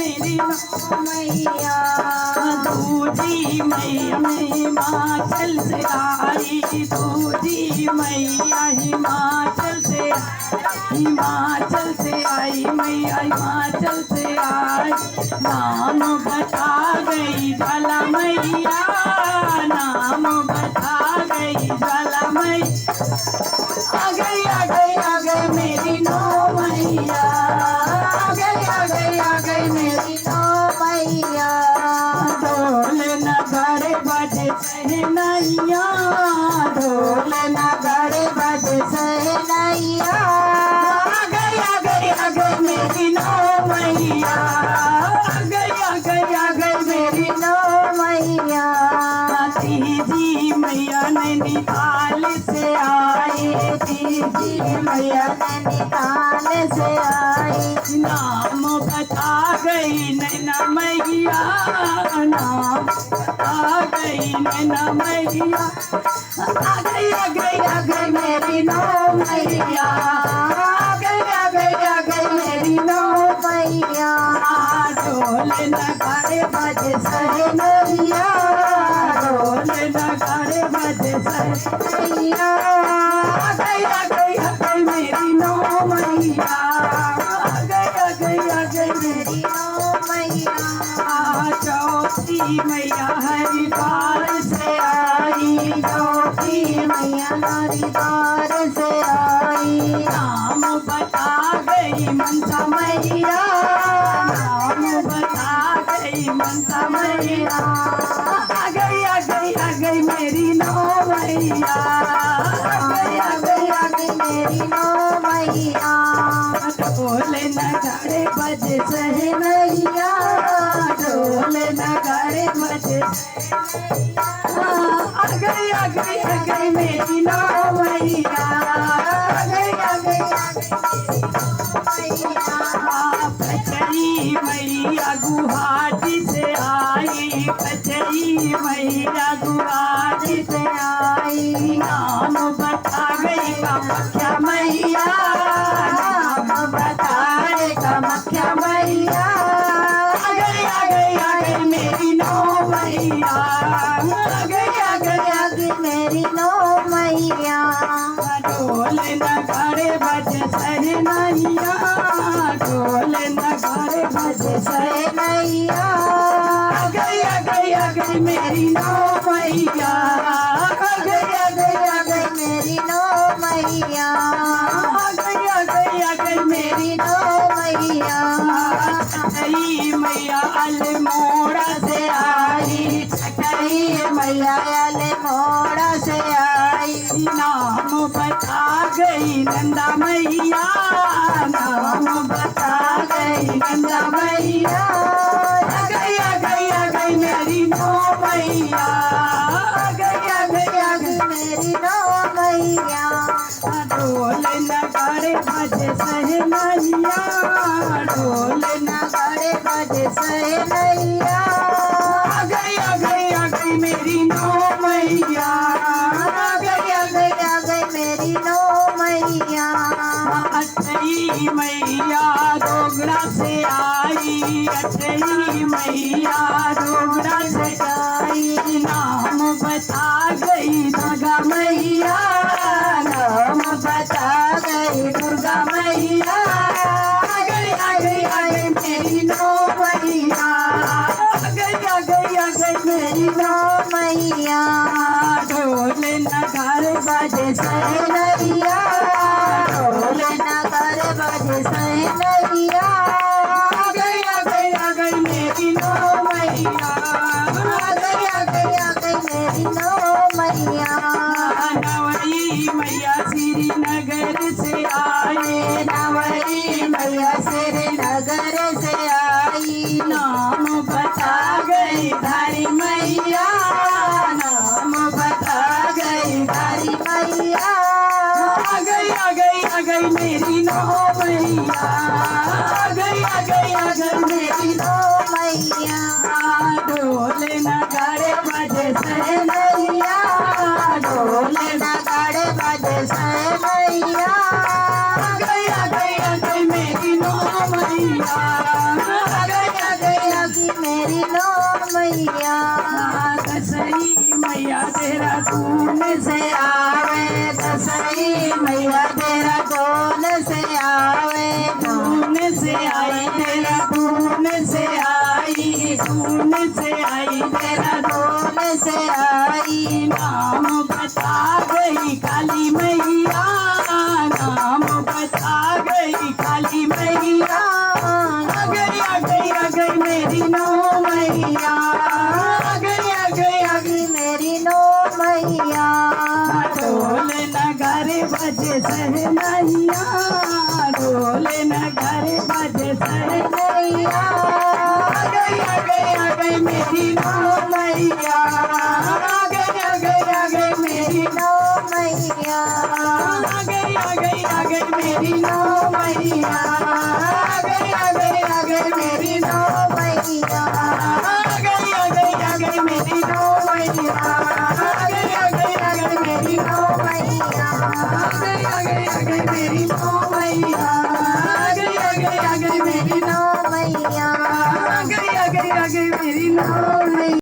मेरी मैया दूजी मैया में हिमाचल से आई, दूजी मैया हिमाचल से आई मैया हिमाचल से आई। नाम बता गई ज्वाला मैया, नाम बता गई ज्वाला मैया। आ गई आ गई आ गई मेरी नौ मैया, आ गई आ गई आ गई मेरी मैया ढोल नगाड़े बजे सहनैया, ढोल नगाड़े बजे सहनैया आ गई मेरी नौ मैया, आ गई मेरी नौ मैया तीजी मैया नैनीताल से आई, तीजी मैया नैनीताल से आई। नाम बता गई नैना मैया, नाम बता गई नैना मैया। आ गई मेरी नौ मैया, आ गई मेरी नौ मैया ढोल नगाड़े बजे सहनैया, ढोल नगाड़े बजे सहनैया। आ गई मेरी नौ मैया, आ गई मेरी नौ मैया चौथी मैया हरिद्वार से आई, चौथी मैया हरिद्वार से आई। नाम बता गई मनसा मैया, नाम बता गई मनसा मैया। आ गई मेरी नौ मैया, आ गई मेरी नौ मैया ढोल नगाड़े बजे सहनैया, ढोल नगाड़े बजे। आ गई मेरी नौ मैया, आ गई कचरी मैया गुवाहाटी से आई, कचरी मैया गुवाहाटी से आई। नाम बता गई कामाख्या मैया, नाम बता गई कामाख्या मैया। आ गई मेरी नौ मैया, आ गई मेरी नौ मैया ढोल नगाड़े बजे सहनैया, ढोल नगाड़े बजे सहनैया आ गई मेरी नौ मैया, आ गई मेरी नौ मैया आ गई मेरी नौ मैया छठई मैया अल्मोड़ा से आई, छठई मैया मोड़ा से आई। नाम बता गई नंदा मैया, नाम बता गई नंदा मैया। आ गई मेरी नौ मैया, आ गई मेरी नौ मैया ढोल नगाड़े बजे सहनैया, ढोल नगाड़े बजे सहनैया आ गई मेरी नौ मैया, आ गई मेरी नौ मैया अठई मैया डोगरा से आई, अठई मैया डोगरा से आई। नाम बता गई दुर्गा मैया, नाम बता गई दुर्गा मैया। आ गई मेरी नौ मैया, आ गई मेरी नौ मैया ढोल नगाड़े बजे सहनैया, ढोल नगाड़े बजे सहनैया आ गई मेरी नौ मैया, आ गई मेरी नौ मैया नवई मैया श्रीनगर से आए, नवई मैया श्रीनगर से आई। नाम बता गई धारी मैया, नाम बता गई धारी मैया आ गई मेरी नौ मैया, आ गई मेरी नौ मैया ढोल नगाड़े बजे सहनैया, ढोल नगाड़े बजे सहनैया आ गई मेरी नौ मैया, आ मैया दसई मैया देहरादून से आवे दसई मैया देहरादून से आवे दून से आई देहरादून से आई दून से आई देहरादून देहरादून से आई नाम बता गई काली मैया नाम बता गई काली मैया आ गई मेरी नो मैया आ गई मेरी नो मैया ढोल नगर बजे सहनैया ढोल नगर बजे सहनैया आ गई मेरी नो मैया आ गई मेरी नो मैया आ गई मेरी नो मैया आ गई मेरी नो मैया आ गई मेरी नो मैया आ गई मेरी नो मैया आ गई मेरी नो मैया आ गई मेरी नो नो मैया आ गई मेरी नो मैया